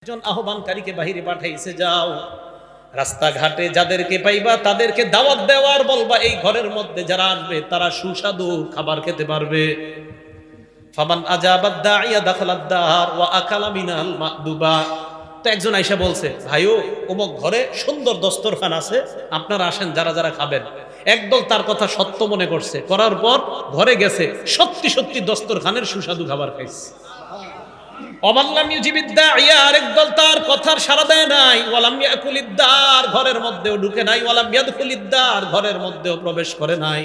একজন আহ্বানকারীকে বাহিরে পাঠাইছে, যাও রাস্তাঘাটে যাদেরকে পাইবা তাদেরকে দাওয়াত দেওয়ার বলবা এই ঘরের মধ্যে যারা আসবে তারা সুস্বাদু খাবার খেতে পারবে। ফামান আজাবাদ দাইয়া দাখালাদ দার ওয়া আকালা মিনাল মাদুবা। তো একজন আয়েশা বলছে, ভাইও অমুক ঘরে সুন্দর দস্তরখান আছে, আপনারা আসেন যারা যারা খাবেন। একদল তার কথা সত্য মনে করছে, করার পর ঘরে গেছে, সত্যি সত্যি দস্তরখানের সুস্বাদু খাবার খাইছে। অমাল্লাম ইউজিবিদ্দা ইয়া, আরেক দল তার কথার সাড়া দেয় নাই। ওয়ালাম ইয়াকুলিদ্দার, ঘরের মধ্যেও ঢুকে নাই। ওয়ালাম ইয়াদখুলিদ্দার, ঘরের মধ্যেও প্রবেশ করে নাই।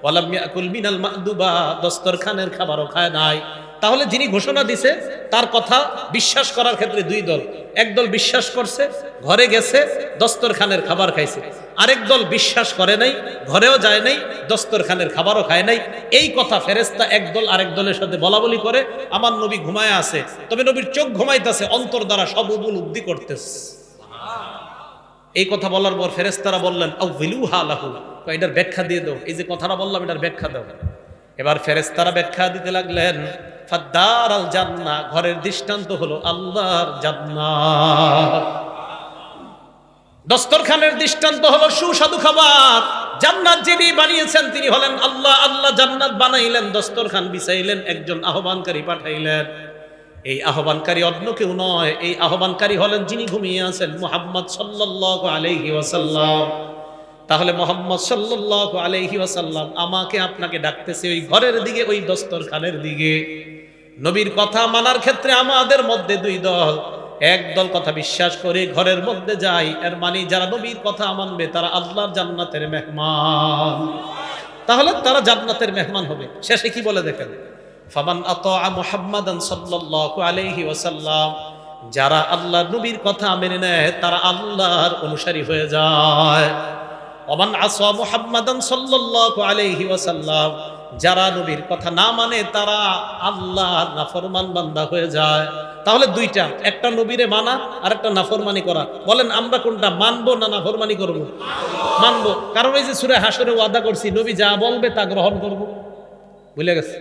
ওয়ালাম ইয়াকুল মিনাল মাদুবা, দস্তরখানের খাবারও খায় নাই। তাহলে যিনি ঘোষণা দিছে তার কথা বিশ্বাস করার ক্ষেত্রে দুই দল। একদল বিশ্বাস করছে, ঘরে গেছে, দস্তরখানের খাবার খাইছে। আরেক দল বিশ্বাস করে নাই, ঘরেও যায় নাই, দস্তরখানের খাবারও খায় নাই। এই কথা ফেরেশতা একদল আরেক দলের সাথে বলা বলি করে, আমার নবী ঘুমায় আছে, তবে নবীর চোখ ঘুমাইতেছে, অন্তর দ্বারা সব উপলব্ধি করতেছে। এই কথা বলার পর ফেরেশতারা বললেন, আউযিলুহা লাহু, এটার ব্যাখ্যা দিয়ে দাও, এই যে কথাটা বললাম এটার ব্যাখ্যা দাও। এবার ফেরেশতারা ব্যাখ্যা দিতে লাগলেন, ফাদ্দার আল জান্নাহ, ঘরের দৃষ্টান্ত হলো আল্লাহর জান্নাত। দস্তরখানের দৃষ্টান্ত হলো সুস্বাদু খাবার। জান্নাত যিনি বানিয়েছেন তিনি হলেন আল্লাহ। আল্লাহ জান্নাত বানাইলেন, দস্তরখান বিছাইলেন, একজন আহ্বানকারী পাঠাইলেন। এই আহ্বানকারী অন্য কেউ নয়, এই আহ্বানকারী হলেন যিনি ঘুমিয়ে আছেন, মুহাম্মদ সাল্লাল্লাহু আলাইহি ওয়াসাল্লাম। তাহলে মুহাম্মদ সাল্লাল্লাহু আলাইহি ওয়াসাল্লাম আমাকে আপনাকে ডাকতেছে ওই ঘরের দিকে, ওই দস্তরখানের দিকে। নবীর কথা মানার ক্ষেত্রে আমাদের মধ্যে দুই দল। এক দল কথা বিশ্বাস করে ঘরের মধ্যে যায়, এর মানে যারা নবীর কথা মানবে তারা আল্লাহর জান্নাতের মেহমান। তাহলে তারা জান্নাতের মেহমান হবে। শেষে কি বলে দেখেন, ফামান আতা মুহাম্মাদান সাল্লাল্লাহু আলাইহি ওয়াসাল্লাম, যারা আল্লাহর নবীর কথা মেনে নেয় তারা আল্লাহর অনুসারী হয়ে যায়। ওমান আসা মুহাম্মাদান সাল্লাল্লাহু আলাইহি ওয়াসাল্লাম, যারা নবীর কথা না মানে তারা আল্লাহর নাফরমান বান্দা হয়ে যায়। তাহলে দুইটা, একটা নবীরে মানা আর একটা নাফরমানি করা। বলেন আমরা কোনটা মানবো না নাফরমানি করব? মানবো। কারণ এই যে সূরা হাশরে ওয়াদা করছি নবী যা বলবে তা গ্রহণ করব। ভুলে গেছে?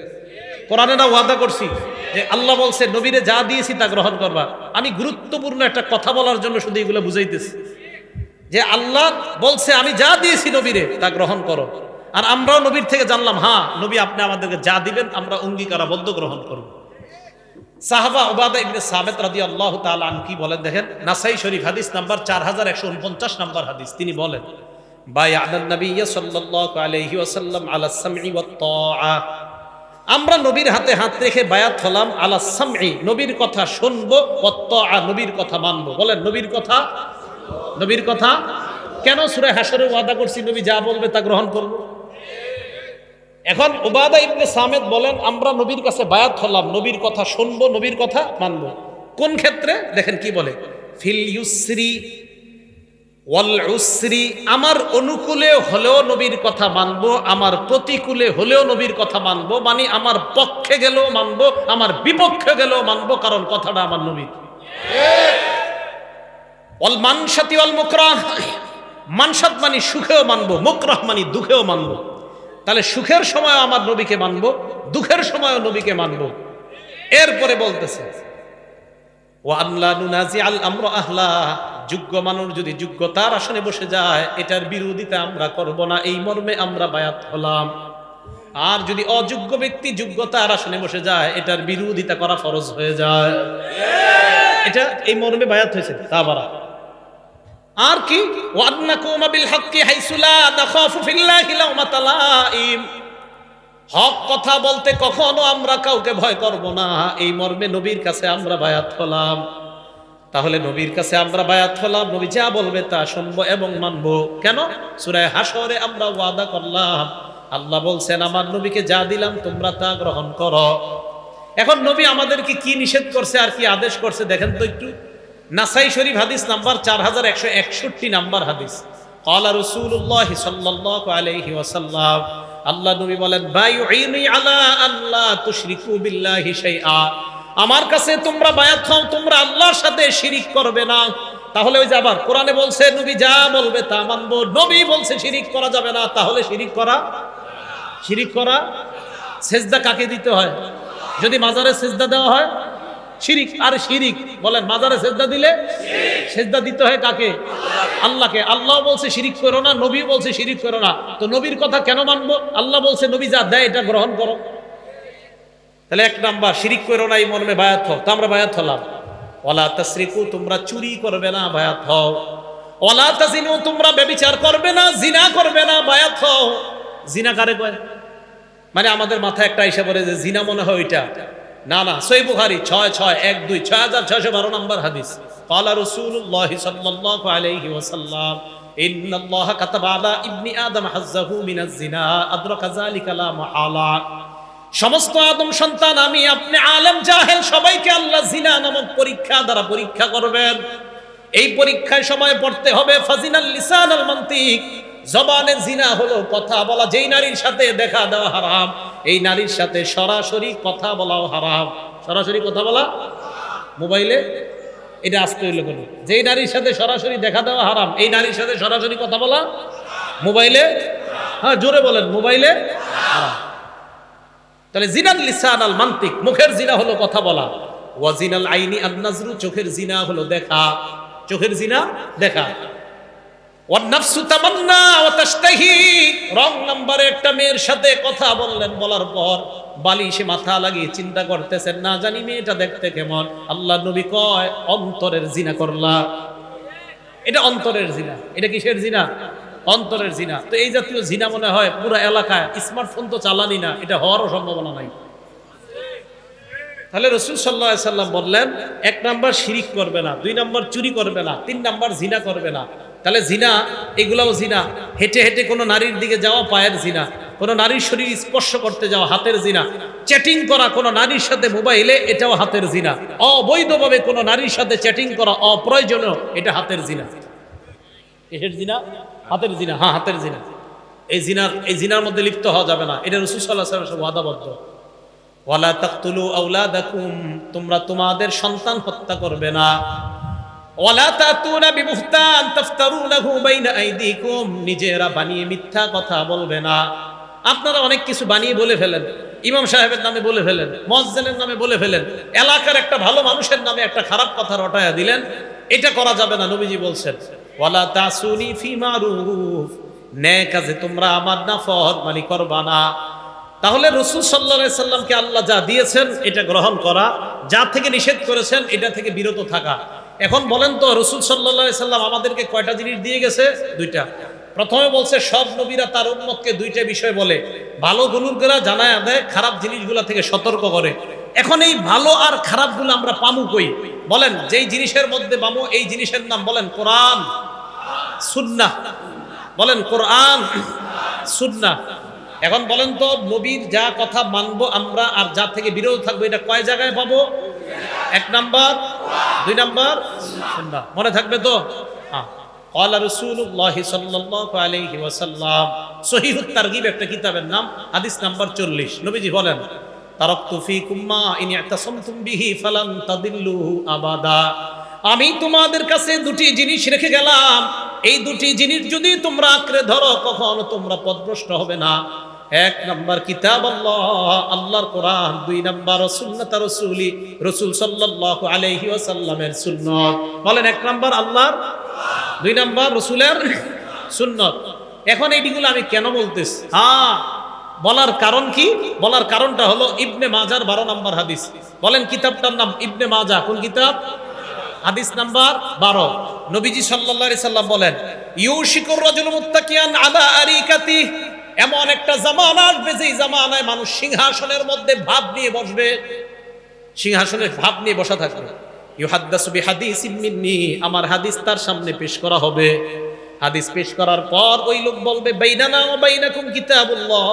কোরআনে না ওয়াদা করছি যে আল্লাহ বলছে নবীরে যা দিয়েছি তা গ্রহণ করবা। আমি গুরুত্বপূর্ণ একটা কথা বলার জন্য শুধু এগুলো বুঝাইতেছি যে আল্লাহ বলছে আমি যা দিয়েছি নবীরে তা গ্রহণ করো। আর আমরাও নবীর থেকে জানলাম, হ্যাঁ নবী আপনি আমাদেরকে যা দিবেন আমরা অঙ্গীকারাবদ্ধ গ্রহণ করব। সাহাবা উবাদা ইবনে সামিত রাদিয়াল্লাহু তাআলা আনহু কি বলেন দেখেন, নাসাই শরীফ হাদিস নাম্বার 4149 নাম্বার হাদিস। তিনি বলেন, বায়া'নান নাবিয়্য সাল্লাল্লাহু আলাইহি ওয়াসাল্লাম আলা সামঈ ওয়াত তাআ, আমরা নবীর হাতে হাত রেখে বায়াত হলাম, আলা সামঈ, নবীর কথা শুনবো, ওয়াত তাআ, নবীর কথা মানবো। বলেন নবীর কথা, নবীর কথা। কেন? সূরা হাশরে ওয়াদা করছি নবী যা বলবে তা গ্রহণ করব। এখন উবাদা ইবনে সামিত বলেন, আমরা নবীর কাছে বায়াত হলাম, নবীর কথা শুনবো, নবীর কথা মানবো। কোন ক্ষেত্রে? দেখেন কি বলে, ফিল ইউসরি ওয়াল উসরি, আমার অনুকূলে হলেও নবীর কথা মানবো, আমার প্রতিকূলে হলেও নবীর কথা মানবো। মানে আমার পক্ষে গেলেও মানবো, আমার বিপক্ষে গেলেও মানবো, কারণ কথাটা আমার নবীর। ওয়াল মানশাতি ওয়াল মুকরাহ, মানশাত মানে সুখেও মানবো, মুকরাহ মানে দুঃখেও মানবো। তাহলে সুখের সময় আমার নবীকে মানবো, দুঃখের সময়ও নবীকে মানবো। এরপরে বলতেছে ওয়া আল্লা নুনাজি আল আমর আহলা, যোগ্য মানুষ যদি যোগ্যতার আসনে বসে যায় এটার বিরোধিতা আমরা করব না, এই মর্মে আমরা বায়াত হলাম। আর যদি অযোগ্য ব্যক্তি যোগ্যতার আসনে বসে যায় এটার বিরোধিতা করা ফরজ হয়ে যায়। এটা এই মর্মে বায়াত হয়েছে। তাবারা আর কি, ওয়ান্নাকুম বিল হক্কি হাইসু লা নাখাফু ফিল্লাহি লাউমাতা লাইম, হক কথা বলতে কখনো আমরা কাউকে ভয় করব না, এই মর্মে নবীর কাছে আমরা বায়াত হলাম। তাহলে নবীর কাছে আমরা বায়াত হলাম, নবী যা বলবে তা শুনবো এবং মানবো। কেন? সূরা হাশরে আমরা ওয়াদা করলাম, আল্লাহ বলছেন আমার নবীকে যা দিলাম তোমরা তা গ্রহণ করো। এখন নবী আমাদেরকে কি নিষেধ করছে আর কি আদেশ করছে দেখেন তো একটু। নাসাই শরীফ হাদিস নাম্বার 4161 নাম্বার হাদিস। ক্বালা রাসূলুল্লাহ সাল্লাল্লাহু আলাইহি ওয়াসাল্লাম, আল্লাহ নবী বলেন, বায়ুইনি আলা আল্লা তুশরিকু বিল্লাহি শাইআ, আমার কাছে তোমরা বায়াত হও, তোমরা আল্লাহর সাথে শিরিক করবে না। তাহলে ওই যে আবার কোরআনে বলছে নবী যা বলবে তা মানবো, নবী বলছে শিরিক করা যাবে না। তাহলে শিরিক করা, সিজদা কাকে দিতে হয়? যদি মাজারে সিজদা দেওয়া হয় শিরিক। আর শিরিক বলেন মাজারে সেজদা দিলে সেজদা দিতে হয় কাকে? আল্লাহকে। আল্লাহ বলছে শিরিক করো না, নবী বলছে শিরিক করো না, তো নবীর কথা কেন মানবো? আল্লাহ বলছে নবী যা দেয় এটা গ্রহণ করো। তাহলে এক নাম্বার শিরিক করো না, এই মর্মে বায়াত হও। তো আমরা বায়াত হলাম। ওয়ালা তাসরিকু, তোমরা চুরি করবে না, বায়াত হও। ওয়ালা তাজিনু, তোমরা ব্যভিচার করবে না, জিনা করবে না, বায়াত হও। জিনা কারে কয়? মানে আমাদের মাথায় একটা এসে পড়ে যে জিনা মনে হয় ওইটা। না না, সহিহ বুখারী 6612 6612 নম্বর হাদিস। ক্বালা রাসূলুল্লাহ সাল্লাল্লাহু আলাইহি ওয়াসাল্লাম ইন্নাল্লাহা কাতাবা আলা ইবনি আদম হাজ্জাহু মিনাজ জিনা আদরাকা যালিকা লা মাহালা। সমস্ত আদম সন্তান, আমি আপনি আলেম জাহেল সবাইকে আল্লাহ জিনা নামক পরীক্ষা দ্বারা পরীক্ষা করবেন। এই পরীক্ষায় সময় পড়তে হবে ফাজিনাল লিসান আল মান্তিক, জবানের জিনা হলো কথা বলা। যেই নারীর সাথে দেখা দেওয়া হারাম, এই নারীর সাথে সরাসরি কথা বলাও হারাম। সরাসরি কথা বলা মোবাইলে, এটা আসতে হইল কেন? যেই নারীর সাথে সরাসরি দেখা দেওয়া হারাম, এই নারীর সাথে সরাসরি কথা বলা মোবাইলে, হ্যাঁ জোরে বলেন, মোবাইলে হারাম। তাহলে জিনাল লিসান আল মান্তিক, মুখের জিনা হলো কথা বলা। ওয়াজিনাল আইনি আন নাজরু, চোখের জিনা হলো দেখা। চোখের জিনা দেখা। ওয়ান নাফসু তামান্না ওয়া তাশতাহি, রং নাম্বারে একটা মেয়ের সাথে কথা বললেন, বলার পর বালিশে মাথা লাগিয়ে চিন্তা করতেছেন না জানি মেয়েটা দেখতে কেমন। আল্লাহ নবী কয় অন্তরের জিনা করলা। এটা অন্তরের জিনা। এটা কিসের জিনা? অন্তরের জিনা। তো এই জাতীয় জিনা মনে হয় পুরো এলাকায়, স্মার্টফোন তো চালানি না, এটা হওয়ারও সম্ভাবনা নাই। তাহলে রাসূল সাল্লাল্লাহু আলাইহি সাল্লাম বললেন এক নাম্বার শিরিক করবে না, দুই নাম্বার চুরি করবে না, তিন নাম্বার জিনা করবে না। তাহলে জিনা, এগুলাও জিনা। হেঁটে হেঁটে কোনো নারীর দিকে যাওয়া পায়ের জিনা, কোনো নারীর শরীর স্পর্শ করতে যাওয়া হাতের জিনা, চ্যাটিং করা কোনো নারীর সাথে মোবাইলে, এটাও হাতের জিনা। অবৈধভাবে কোনো নারীর সাথে চ্যাটিং করা অপ্রয়োজনীয়, এটা হাতের জিনা। কিসের জিনা? হাতের জিনা। হ্যাঁ, হাতের জিনা। এই জিনার মধ্যে লিপ্ত হওয়া যাবে না। এটা রাসূল সাল্লাল্লাহু আলাইহি ওয়াসাল্লাম ওয়াদাবদ্ধ। ওয়ালা তাকতুলু আওলাদাকুম, তোমরা তোমাদের সন্তান হত্যা করবে না। ওয়ালা তাতুনা বিবুহতান তাফতারুনাহু বাইনা আইদিকুম, নিজেরা বানিয়ে মিথ্যা কথা বলবে না। আপনারা অনেক কিছু বানিয়ে বলে ফেলেন, ইমাম সাহেবের নামে বলে ফেলেন, মুয়াজ্জিনের নামে বলে ফেলেন, এলাকার একটা ভালো মানুষের নামে একটা খারাপ কথা রটায়া দিলেন। এটা করা যাবে না। নবীজি বলছেন ওয়ালা তাসুনি ফি মারুফ, নেক কাজে তোমরা আমার নাফরমানি করবা না। তাহলে রাসূল সাল্লাল্লাহু আলাইহি সাল্লামকে আল্লাহ যা দিয়েছেন এটা গ্রহণ করা, যা থেকে নিষেধ করেছেন এটা থেকে বিরত থাকা। এখন বলেন তো রাসূল সাল্লাল্লাহু আলাইহি সাল্লাম আমাদেরকে কয়টা জিনিস দিয়ে গেছে? দুইটা। প্রথমে বলছে সব নবীরা তার উম্মতকে দুইটা বিষয় বলে, ভালো গুণগুলা জানায় দেয়, খারাপ জিনিসগুলা থেকে সতর্ক করে। এখন এই ভালো আর খারাপগুলো আমরা পামু কই? বলেন, যেই জিনিসের মধ্যে পামু এই জিনিসের নাম বলেন কোরআন সুন্নাহ। বলেন কোরআন সুন্নাহ। এখন বলেন তো নবীর যা কথা মানবো আমরা আর যা থেকে বিরত থাকবো এটা কয় জায়গায় পাবো? এক নাম্বার, দুই নাম্বার সুন্নাহ। মনে থাকবে তো? হ্যাঁ। ক্বালা রাসূলুল্লাহ সাল্লাল্লাহু আলাইহি ওয়াসাল্লাম, সহিহুত তারগিব একটা কিতাবের নাম, হাদিস নাম্বার 40। নবীজি বলেন তারাকতু ফীকুম মা ইন ইতাসামতুম বিহি ফালান তাদিল্লু আবাদা, আমি তোমাদের কাছে দুটি জিনিস রেখে গেলাম, এই দুটি জিনিস যদি তোমরা আঁকড়ে ধরো কখনো তোমরা পথভ্রষ্ট হবে না। এক নাম্বার কিতাব আল্লাহ, আল্লাহর কোরআন। দুই নাম্বার সুন্নাত রাসূলি, রাসূল সাল্লাল্লাহু আলাইহি ওয়াসাল্লামের সুন্নাত। বলেন এক নাম্বার আল্লাহর, দুই নাম্বার রাসূলের সুন্নাত। এখন এইগুলো আমি কেন বলতেছি? হ্যাঁ, বলার কারণ কি? বলার কারণটা হলো ইবনে মাজার 12 নাম্বার হাদিস। বলেন কিতাবটার নাম ইবনে মাজা। কোন কিতাব? হাদিস নাম্বার 12। নবীজি সাল্লাল্লাহু আলাইহি সাল্লাম বলেন ইউশিকুর রাজুলু মুত্তাকিয়ান আলা আরিকাতি, এমন একটা জামানা আসবে যেই জামানায় মানুষ সিংহাসনের মধ্যে ভাব নিয়ে বসবে, সিংহাসনের ভাব নিয়ে বসা থাকবে। ইউহাদ্দাসু বিহাদিসিম মিন্নি, আমার হাদিস তার সামনে পেশ করা হবে। হাদিস পেশ করার পর ওই লোক বলবে বাইনানা ওয়া বাইনাকুম কিতাবুল্লাহ,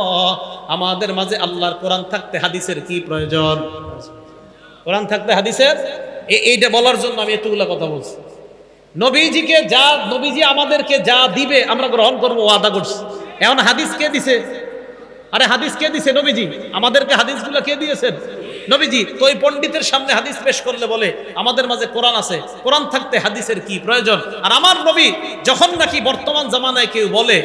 আমাদের মাঝে আল্লাহর কোরআন থাকতে হাদিসের কি প্রয়োজন? কোরআন থাকতে হাদিসের, এইটা বলার জন্য আমি এতগুলা কথা বলছি। নবীজিকে যা, নবীজি আমাদেরকে যা দিবে আমরা গ্রহণ করবো, ওয়াদা করছি। এখন হাদিস কে দিছে? আরে হাদিস কে দিছে? নবীজি। আমাদেরকে হাদিসগুলো কে দিয়েছেন? নবীজি। তো ওই পণ্ডিতের সামনে হাদিস পেশ করলে বলে আমাদের মাঝে কোরআন আছে, কোরআন থাকতে হাদিসের কি প্রয়োজন? আর আমার নবী যখন নাকি বর্তমান জামানায় কেউ বলে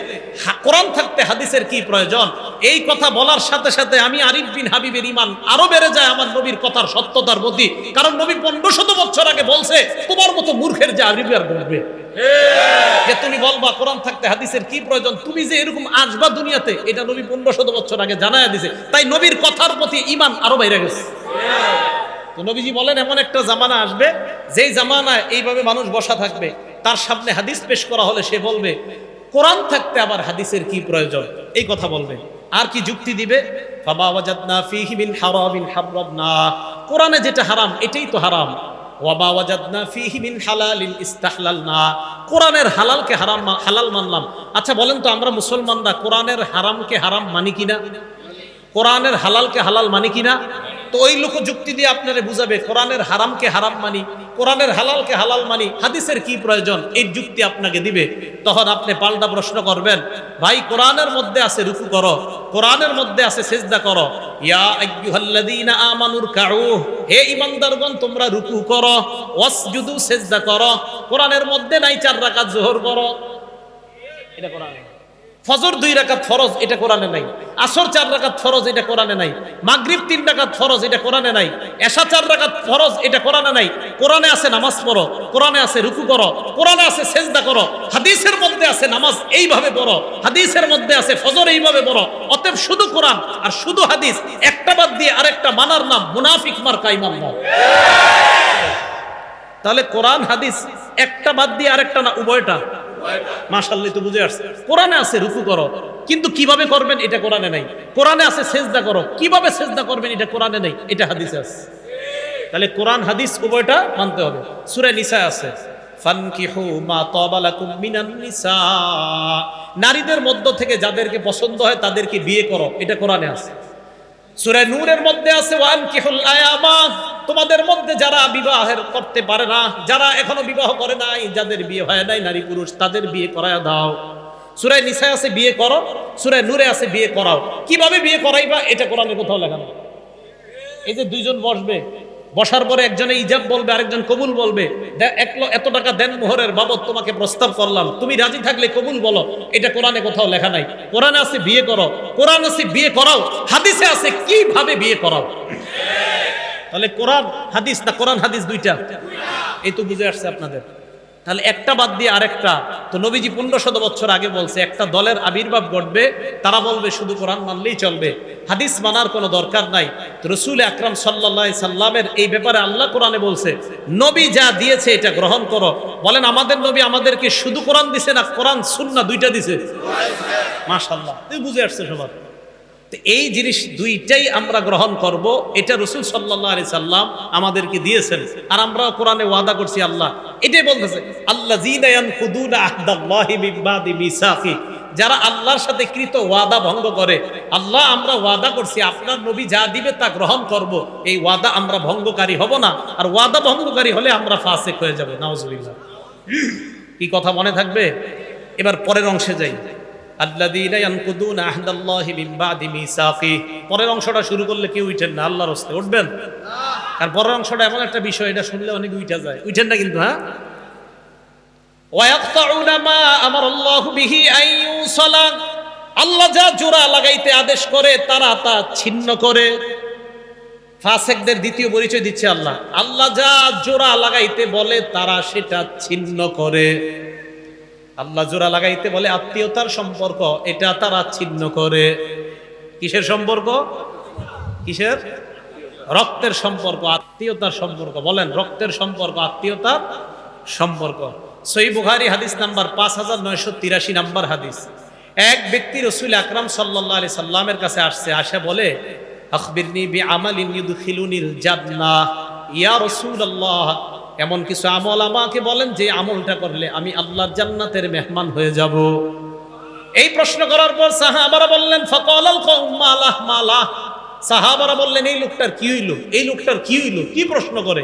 কোরআন থাকতে থাকতে হাদিসের কি প্রয়োজন, এই কথা বলার সাথে সাথে আমি আরিফ বিন হাবিবের ঈমান আরো বেড়ে যায় আমার নবীর কথার সত্যতার প্রতি। কারণ নবী 1500 বছর আগে বলছে, তোমার মতো মূর্খের যে আরিফ আর বলবে যে তুমি বলবা কোরআন থাকতে হাদিসের কি প্রয়োজন, তুমি যে এরকম আসবা দুনিয়াতে, এটা নবী 1500 বছর আগে জানায়া দিয়েছে। তাই নবীর কথার প্রতি ঈমান আরো বেড়ে গেছে। তো নবীজি বলেন এমন একটা জামানা আসবে যেই জামানায় এইভাবে মানুষ বসা থাকবে, তার সামনে হাদিস পেশ করা হলে সে বলবে কোরআন থাকতে আবার হাদিসের কি প্রয়োজন, এই কথা বলবে। আর কি যুক্তি দিবে? ফামা ওয়াজাদনা ফীহি মিন হারামিন হারামনা, কোরআনে যেটা হারাম এটাই তো হারাম। ওয়ামা ওয়াজাদনা ফীহি মিন হালালিন ইস্তাহলালনা, কোরআনের হালালকে হালাল মানলাম। আচ্ছা বলেন তো, আমরা মুসলমানরা কোরআনের হারামকে হারাম মানি কিনা? কোরআনের হালালকে হালাল মানি কিনা? তো ওই লোক যুক্তি দিয়ে আপনারা বুঝাবে কোরআনের হারামকে হারাম মানি, কোরআনের হালালকে হালাল মানি, হাদিসের কি প্রয়োজন, এই যুক্তি আপনাকে দিবে। তখন আপনি পাল্টা প্রশ্ন করবেন, ভাই কোরআনের মধ্যে আছে রুকু করো, কোরআনের মধ্যে আছে সিজদা করো, ইয়া আইয়ুহাল্লাযীনা আমানুর কাউ, হে ঈমানদারগণ তোমরা রুকু করো, ওয়াসজুদু সিজদা করো। কোরআনের মধ্যে নাই 4 রাকাত যোহর করো, এটা কোরআনে। ফজর 2 রাকাত ফরজ, এটা কোরআনে নাই। আসর 4 রাকাত ফরজ, এটা কোরআনে নাই। মাগরিব 3 রাকাত ফরজ, এটা কোরআনে নাই। এশা 4 রাকাত ফরজ, এটা কোরআনে নাই। কোরআনে আছে নামাজ পড়ো, কোরআনে আছে রুকু করো, কোরআনে আছে সিজদা করো। হাদিসের মধ্যে আছে নামাজ এইভাবে পড়ো, হাদিসের মধ্যে আছে ফজর এইভাবে পড়ো। অতএব শুধু কোরআন আর শুধু হাদিস, একটা বাদ দিয়ে আরেকটা মানার নাম মুনাফিক মার্কা ইমানদার। তাহলে কোরআন হাদিস একটা বাদ দিয়ে আরেকটা না, উভয়টা। মাশাআল্লাহ, তো বুঝে আসছে। কোরআনে আছে রুকু করো, কিন্তু কিভাবে করবেন এটা কোরআনে নাই। কোরআনে আছে সিজদা করো, কিভাবে সিজদা করবেন এটা কোরআনে নাই, এটা হাদিসে আছে। তাহলে কোরআন হাদিস উভয়টা মানতে হবে। সূরা নিসা আছে ফানকিহু মা তাবা লাকুম মিনান নিসা, নারীদের মধ্য থেকে যাদেরকে পছন্দ হয় তাদেরকে বিয়ে করো, এটা কোরআনে আছে। সূরা নূরের মধ্যে আছে ওয়ানকিহুল আয়ামা, তোমাদের মধ্যে যারা বিবাহের করতে পারে না, যারা এখনো বিবাহ করে নাই, যাদের বিয়ে হয় নাই নারী পুরুষ, তাদের বিয়ে করায় দাও। সূরা নিসা আছে বিয়ে করো, সূরা নূরে আছে বিয়ে করাও। কিভাবে বিয়ে করাইবা এটা কোরআনে কোথাও লেখা নেই। এই যে দুইজন বসবে, বসার পরে একজনে ইজাব বলবে, আরেকজন কবুল বলবে, এত টাকা দেন মোহরের বাবদ তোমাকে প্রস্তাব করলাম, তুমি রাজি থাকলে কবুল বলো, এটা কোরআনে কোথাও লেখা নাই। কোরআনে আছে বিয়ে করো, কোরআন আছে বিয়ে করাও, হাদিসে আছে কিভাবে বিয়ে করাও। তাহলে কোরআন হাদিস না কোরআন হাদিস দুইটা, এই তো বুঝে আসছে আপনাদের। তাহলে একটা বাদ দিয়ে আরেকটা। তো নবীজি 1500 বছর আগে বলছে একটা দলের আবির্ভাব ঘটবে, তারা বলবে শুধু কোরআন মানলেই চলবে, হাদিস মানার কোনো দরকার নাই। তো রাসূল আকরাম সাল্লাল্লাহু আলাইহি সাল্লামের এই ব্যাপারে আল্লাহ কোরআনে বলছে নবী যা দিয়েছে এটা গ্রহণ করো। বলেন আমাদের নবী আমাদেরকে শুধু কোরআন দিছে না কোরআন সুন্নাহ দুইটা দিছে? মাশাআল্লাহ, তুই বুঝে আসছে সবার। তো এই জিনিস দুইটাই আমরা গ্রহণ করব, এটা রাসূল সাল্লাল্লাহু আলাইহি সাল্লাম আমাদেরকে দিয়েছেন। আর আমরা কোরআনে ওয়াদা করছি, আল্লাহ এটাই বলতেছে আল্লাযীনা ইয়ানকুদুনা আহদাল্লাহি মিন বাদি মিসাকি, যারা আল্লাহর সাথে কৃত ওয়াদা ভঙ্গ করে। আল্লাহ আমরা ওয়াদা করছি আপনার নবী যা দিবে তা গ্রহণ করব, এই ওয়াদা আমরা ভঙ্গকারী হব না। আর ওয়াদা ভঙ্গকারী হলে আমরা ফাসিক হয়ে যাব। নাউজুবিল্লাহ। কি কথা মনে থাকবে? এবার পরের অংশে যাই। আল্লাযীনা ইয়ানকুদুনা আহদাল্লাহি মিন বাদি মিসাকি, পরের অংশটা শুরু করলে কেউ উঠেন না, আল্লাহর রাস্তায় উঠবেন। আর পরের অংশটা এমন একটা বিষয়, এটা শুনলে অনেক উঠা যায়, উঠেন না কিন্তু। হ্যাঁ, ওয়ায়াকতাউনা মা আমারাল্লাহু বিহি আইয়ুসালা, আল্লাহ যা জোড়া লাগাইতে আদেশ করে তারা তা ছিন্ন করে। ফাসিকদের দ্বিতীয় পরিচয় দিচ্ছে আল্লাহ, আল্লাহ যা জোড়া লাগাইতে বলে তারা সেটা ছিন্ন করে। আল্লাহ জোড়া লাগাইতে বলে আত্মীয়তার সম্পর্ক, এটা তারা ছিন্ন করে। কিসের সম্পর্ক? কিসের? রক্তের সম্পর্ক, আত্মীয়তার সম্পর্ক। বলেন রক্তের সম্পর্ক, আত্মীয়তার সম্পর্ক। সহিহ বুখারী হাদিস নাম্বার 5983 নাম্বার হাদিস। এক ব্যক্তি রাসূল আকরাম সাল্লাল্লাহু আলাইহি সাল্লামের কাছে আসছে, আসে বলে আখবিরনি বিআমালিন ইউদখিলুনিল জান্নাহ, ইয়া রাসূলুল্লাহ এমন কিছু আমল আমাকে বলেন যে আমলটা করলে আমি আল্লাহর জান্নাতের মেহমান হয়ে যাব। এই প্রশ্ন করার পর সাহাবারা বললেন ফাকালাল কওম মালাহ মালাহ, সাহাবারা বললেন এই লোকটার কি হইল, এই লোকটার কি হইল, কি প্রশ্ন করে?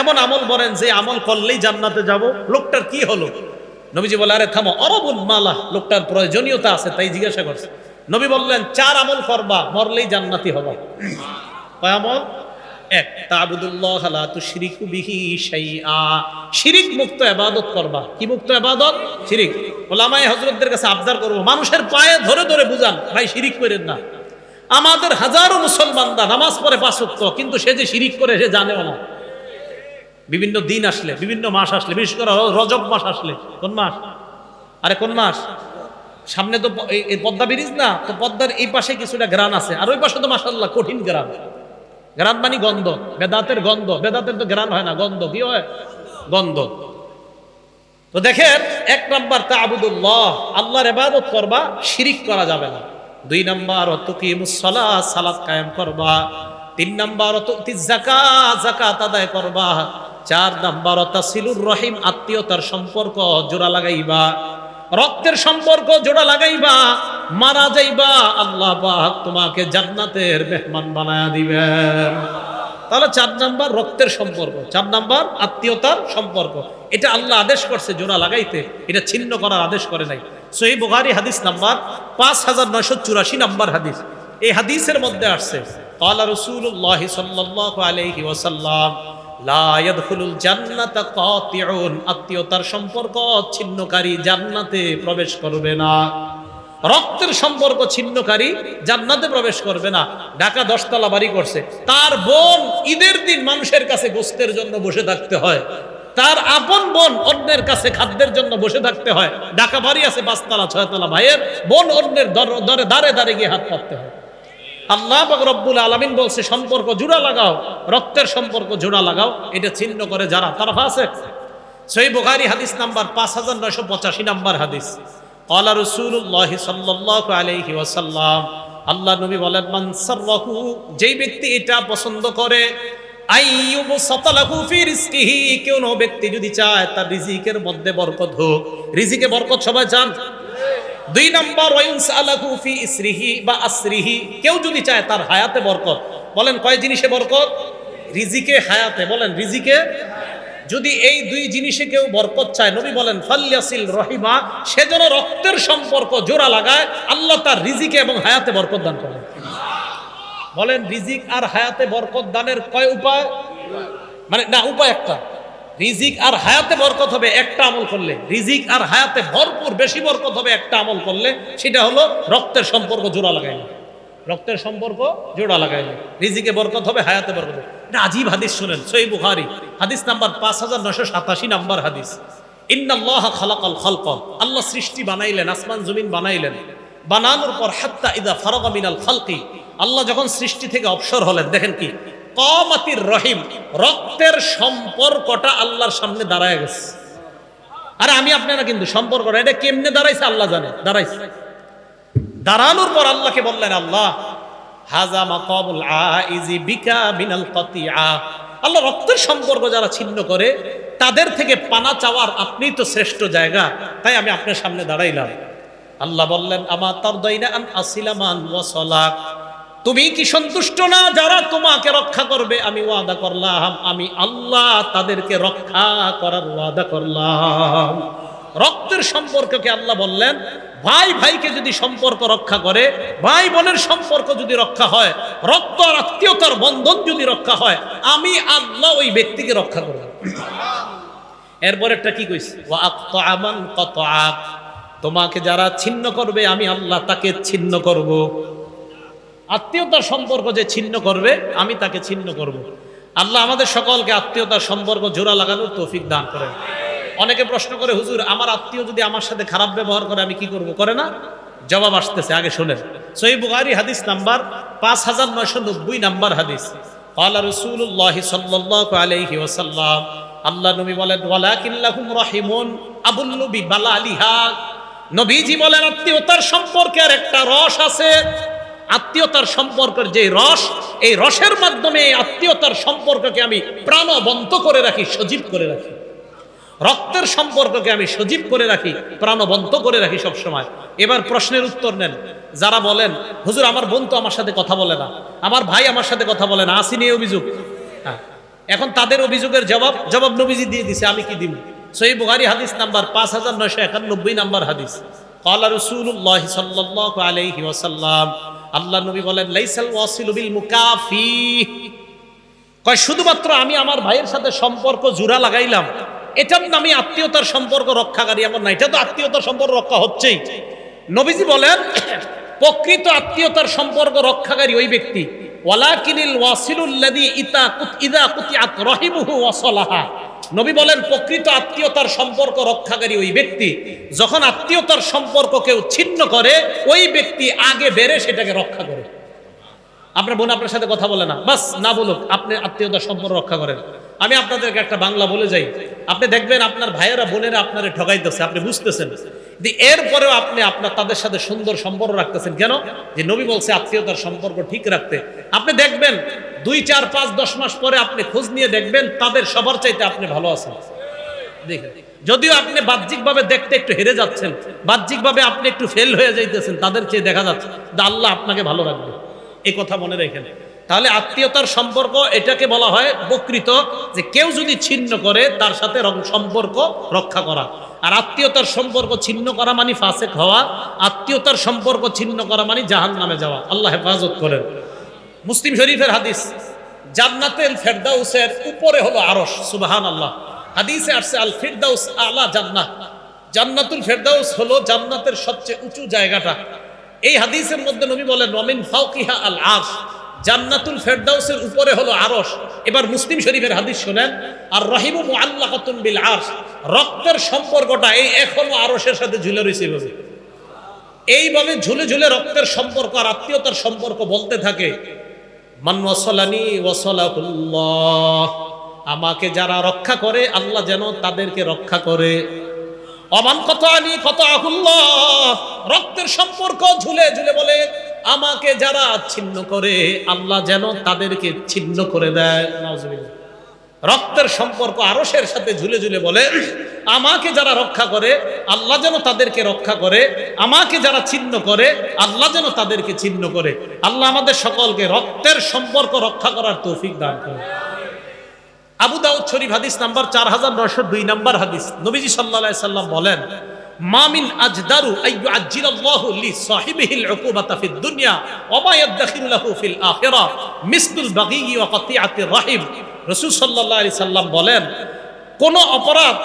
এমন আমল বলেন যে আমল করলেই জান্নাতে যাব, লোকটার কি হলো? নবীজি বলে আরে থামো, অরবুল মালাহ, লোকটার প্রয়োজনীয়তা আছে তাই জিজ্ঞাসা করছে। নবী বললেন 4 আমল করবা, মরলেই জান্নাতি হবা। কয় আমল? এক, তা'বুদুল্লাহ লা তুশরিকু বিহি শাইআ, শিরিক মুক্ত ইবাদত করবা। কি মুক্ত ইবাদত? শিরিক। উলামায়ে হযরতদের কাছে আবদার করব, মানুষের পায়ে ধরে ধরে বুঝান, ভাই শিরিক করেন না। আমাদের হাজারো মুসলমানরা নামাজ পড়ে 5 ওয়াক্ত, কিন্তু সে যে শিরিক করে সে জানেও না। বিভিন্ন দিন আসলে, বিভিন্ন মাস আসলে, বিশেষ করে রজব মাস আসলে, কোন মাস? আরে কোন মাস? সামনে তো এই পদ্মা ব্রিজ না, তো পদ্মার এই পাশে কিছুটা গ্রান আছে, আর ওই পাশে তো মাশাআল্লাহ কঠিন গ্রান। গ্রান মানে গন্ধ, বেদাতের গন্ধ। বেদাতের তো গ্রান হয় না, গন্ধ। কি হয়? গন্ধ। তো দেখেন, 1 নাম্বার তা'বুদুল্লাহ, আল্লাহর ইবাদত করবা, শিরিক করা যাবে না। 2 নাম্বার তুকিমুস সালাত, সালাত কায়েম করবা। 3 নাম্বার তুতিজ যাকাত, যাকাত আদায় করবা। 4 নাম্বার তাসিলুর রহিম, আত্মীয়তার সম্পর্ক জোড়া লাগাইবা। রক্তের সম্পর্ক জোড়া লাগাইবা। মারা যাইবা, আল্লাহ পাক তোমাকে জান্নাতের মেহমান বানায়া দিবেন। তাহলে 4 নাম্বার রক্তের সম্পর্ক, 4 নাম্বার আত্মীয়তার সম্পর্ক। এটা আল্লাহ আদেশ করছে জোড়া লাগাইতে, এটা ছিন্ন করার আদেশ করে নাই। সহিহ বুখারী হাদিস নাম্বার 5984 নাম্বার হাদিস। এই হাদিসের মধ্যে আসছে, ক্বালা রাসূলুল্লাহ সাল্লাল্লাহু আলাইহি ওয়াসাল্লাম, লা ইয়াদখুলুল জান্নাতা কাতিউন, আত্মীয়তার সম্পর্ক ছিন্নকারী জান্নাতে প্রবেশ করবে না। রক্তের সম্পর্ক ছিন্নকারী জান্নাতে প্রবেশ করবে না। ঢাকা 10 তলা বাড়ি করছে, তার বোন ঈদের দিন মানুষের কাছে গোশতের জন্য বসে থাকতে হয়, তার আপন বোন অন্যের কাছে খাদ্যের জন্য বসে থাকতে হয়। ঢাকা বাড়ি আছে 5 তলা 6 তলা, ভাইয়ের বোন অন্যের দাঁড়ে দাঁড়ে গিয়ে হাত পাততে হয়। আল্লাহ পাক রব্বুল আলামিন বলছে সম্পর্ক জোড়া লাগাও, রক্তের সম্পর্ক জোড়া লাগাও। এটা ছিন্ন করে যারা, তারা ফাসিক। সহিহ বুখারী হাদিস নাম্বার 5985 নাম্বার হাদিস। ক্বালা রাসূলুল্লাহ সাল্লাল্লাহু আলাইহি ওয়াসাল্লাম, আল্লাহ নবী বলেন, মান সাররাহু, যেই ব্যক্তি এটা পছন্দ করে, আইয়ুব সাতালাহু ফি রিজকিহি, কোন ব্যক্তি যদি চায় তার রিজিকের মধ্যে বরকত হোক। রিজিকে বরকত সবাই চান? 2 নাম্বার ওয়ায়ুনসালাহু ফি ইসরিহি বা আসরিহি, কেউ যদি চায় তার হায়াতে বরকত। বলেন কয় জিনিসে বরকত? রিজিকে, হায়াতে। বলেন রিজিকে। যদি এই 2 জিনিসে কেউ বরকত চায়, নবী বলেন ফালইয়াসিল রহিমা, সে যেন রক্তের সম্পর্ক জোড়া লাগায়, আল্লাহ তার রিজিকে এবং হায়াতে বরকত দান করেন। বলেন রিজিক আর হায়াতে বরকত দানের কয় উপায়? মানে না, উপায় একটা। রিজিক আর হায়াতে বরকত হবে একটা আমল করলে, রিজিক আর হায়াতে ভরপুর বেশি বরকত হবে একটা আমল করলে, সেটা হলো রক্তের সম্পর্ক জোড়া লাগাইলে। রক্তের সম্পর্ক জোড়া লাগাইলে রিজিকে বরকত হবে, হায়াতে বরকত হবে। এটা আজীব হাদিস, শুনেন। সহিহ বুখারী হাদিস নাম্বার 5987 নাম্বার হাদিস। ইন্নাল্লাহা খালাকাল খালকা, আল্লাহ সৃষ্টি বানাইলেন, আসমান জমিন বানাইলেন। বানানোর পর হাত্তা ইদা ফারাগা মিনাল খালকি, আল্লাহ যখন সৃষ্টি থেকে অবসর হলেন, দেখেন কি কামাতির রহিম, রক্তের সম্পর্কটা আল্লাহর সামনে দাঁড়ায় গেছে। আরে আমি আপনারা কিন্তু সম্পর্কটা এটা কেমনে দাঁড়াইছে আল্লাহ জানে, দাঁড়াইছে। দাঁড়ানোর পর আল্লাহকে বললেন, আল্লাহ হাযা মাকামুল আইজি বিকা মিনাল কাতিআ, আল্লাহ রক্তের সম্পর্ক যারা ছিন্ন করে তাদের থেকে পানা চাওয়ার আপনিই তো শ্রেষ্ঠ জায়গা, তাই আমি আপনার সামনে দাঁড়াইলাম। আল্লাহ বললেন, আমা তারদাইনা আন আসিলা মান ওয়াসালাক, তুমি কি সন্তুষ্ট না যারা তোমাকে রক্ষা করবে? আমি ওয়াদা করলাম, আমি আল্লাহ তাদেরকে রক্ষা করার ওয়াদা করলাম। রক্তের সম্পর্ককে আল্লাহ বললেন, ভাই ভাইকে যদি সম্পর্ক রক্ষা করে, ভাই বোনের সম্পর্ক যদি রক্ষা হয়, রক্ত আর আত্মীয়তার বন্ধন যদি রক্ষা হয়, আমি আল্লাহ ওই ব্যক্তিকে রক্ষা করব। এরপর একটা কি কইছে, ওয়া আক্তা মান কাতাআক, তোমাকে যারা ছিন্ন করবে আমি আল্লাহ তাকে ছিন্ন করব। আত্মীয়তার সম্পর্ক যে ছিন্ন করবে আমি তাকে ছিন্ন করব। আল্লাহ আমাদের সকলকে আত্মীয়তার সম্পর্ক জোড়া লাগানোর তৌফিক দান করেন। অনেকে প্রশ্ন করে, হুজুর আমার আত্মীয় যদি আমার সাথে খারাপ ব্যবহার করে আমি কি করব? করে না? জবাব আসতেছে, আগে শুনেন। সহিহ বুখারী হাদিস নাম্বার 5990 নাম্বার হাদিস। ক্বালা রাসূলুল্লাহ সাল্লাল্লাহু আলাইহি ওয়াসাল্লাম, আল্লাহ নবী বলেন, ওয়ালাকিল্লাহুম রাহিমুন আবুল্লু বিবালালিহা, নবীজি বলেন আত্মীয়তার সম্পর্কের একটা রস আছে। আত্মীয়তার সম্পর্কের যে রস, এই রসের মাধ্যমে আত্মীয়তার সম্পর্ককে আমি প্রাণবন্ত করে রাখি, সজীব করে রাখি। রক্তের সম্পর্ককে আমি সজীব করে রাখি, প্রাণবন্ত করে রাখি সব সময়। এবার প্রশ্নের উত্তর নেন। যারা বলেন, হুজুর আমার বোন তো আমার সাথে কথা বলে না, আমার ভাই আমার সাথে কথা বলে না, আসেনি এই অভিযোগ। হ্যাঁ, এখন তাদের অভিযোগের জবাব নবীজি দিয়ে দিছে, আমি কি দিব? সহিহ বুখারী হাদিস নাম্বার 5991 নাম্বার হাদিস। ক্বালা রাসূলুল্লাহ সাল্লাল্লাহু আলাইহি ওয়াসাল্লাম, আল্লাহ নবী বলেন, লাইসাল ওয়াসিলু বিল মুকাফি, কয় শুধুমাত্র আমি আমার ভাইয়ের সাথে সম্পর্ক জোড়া লাগাইলাম, এটার নামে আত্মীয়তার সম্পর্ক রক্ষাকারী এমন না, এটা তো আত্মীয়তার সম্পর্ক রক্ষা হচ্ছেই। নবীজি বলেন প্রকৃত আত্মীয়তার সম্পর্ক রক্ষাকারী ওই ব্যক্তি, ওয়ালাকিনিল ওয়াসিলুল্লাযী ইযা কুতিআত রাহিমুহু ওয়াসালাহা। নবী বলেন প্রকৃত আত্মীয়তার সম্পর্ক রক্ষাকারী ওই ব্যক্তি, যখন আত্মীয়তার সম্পর্ক কেউ ছিন্ন করে ওই ব্যক্তি আগে বেড়ে সেটাকে রক্ষা করে। আপনার বোন আপনার সাথে কথা বলে না, বাস না বলুক, আপনি আত্মীয়তার সম্পর্ক রক্ষা করেন। আমি আপনাদেরকে একটা বাংলা বলে যাই, আপনি দেখবেন আপনার ভাইয়েরা বোনেরা আপনারে ঠগাইতেছে, আপনি বুঝতেছেন, এরপরেও আপনি তাদের সাথে সুন্দর সম্পর্ক রাখতেছেন কেন? যে নবী বলছে আত্মীয়তার সম্পর্ক ঠিক রাখতে। আপনি দেখবেন 2, 4, 5, 10 মাস পরে আপনি খোঁজ নিয়ে দেখবেন তাদের সবার চাইতে আপনি ভালো আছেন। দেখেন, যদিও আপনি বাহ্যিকভাবে দেখতে একটু হেরে যাচ্ছেন, বাহ্যিকভাবে আপনি একটু ফেল হয়ে যাইতেছেন, তাদের চেয়ে দেখা যাচ্ছে আল্লাহ আপনাকে ভালো রাখবে, এই কথা মনে রেখেন। তাহলে আত্মীয়তার সম্পর্ক এটাকে বলা হয় প্রকৃত, যে কেউ যদি ছিন্ন করে তার সাথে সম্পর্ক রক্ষা করা। আর আত্মীয়তার সম্পর্ক ছিন্ন করা মানে ফাসেক হওয়া, আত্মীয়তার সম্পর্ক ছিন্ন করা মানে জাহান্নামে যাওয়া। আল্লাহ হেফাজত করেন। মুসলিম শরীফের হাদিস, জান্নাতুল ফেরদাউসের উপরে হলো আরশ। সুবহানাল্লাহ। হাদিসে আসছে আল ফিরদাউস আলা জান্নাত, জান্নাতুল ফেরদাউস হলো জান্নাতের সবচেয়ে উঁচু জায়গাটা। এই হাদিসের মধ্যে নবী বলেন ওয়ামিন ফাওকিহা আল আরশ, জান্নাতুল ফেরদাউসের উপরে হলো আরশ। এবার মুসলিম শরীফের হাদিস শুনেন, আর রহিমু মুআল্লাকাতুন বিল আরশ, রক্তের সম্পর্কটা এই এখনো আরশের সাথে ঝুলে রয়েছে। এইভাবে ঝুলে ঝুলে রক্তের সম্পর্ক আর আত্মীয়তার সম্পর্ক বলতে থাকে, মান ওয়াসালানি ওয়াসালাহুল্লাহ, আমাকে যারা রক্ষা করে আল্লাহ যেন তাদেরকে রক্ষা করে। অমান কতানি কতাহুল্লাহ, রক্তের সম্পর্ক ঝুলে ঝুলে বলে আমাকে যারা ছিন্ন করে আল্লাহ যেন তাদেরকে ছিন্ন করে দেয়। নাউজুবিল্লাহ। রক্তের সম্পর্ক আরশের সাথে ঝুলে ঝুলে বলে আমাকে যারা রক্ষা করে আল্লাহ যেন তাদেরকে রক্ষা করে, আমাকে যারা ছিন্ন করে আল্লাহ যেন তাদেরকে ছিন্ন করে। আল্লাহ আমাদের সকলকে রক্তের সম্পর্ক রক্ষা করার তৌফিক দান করে। আবু দাউদ শরীফ হাদিস নাম্বার 4902 নাম্বার হাদিস, নবীজি সাল্লাল্লাহু আলাইহি সাল্লাম বলেন মা মিন আজদারু আইয়ু আজ্জিলাল্লাহু লি সাহিবিহিল উকুবাতা ফিদ দুনিয়া ওয়া মা ইয়াদখিরু লাহু ফিল আখিরাহ মিসলুল বাগী ওয়া কাতিআতির রাহিম। রাসূল সাল্লাল্লাহু আলাইহি সাল্লাম বলেন কোন অপরাধ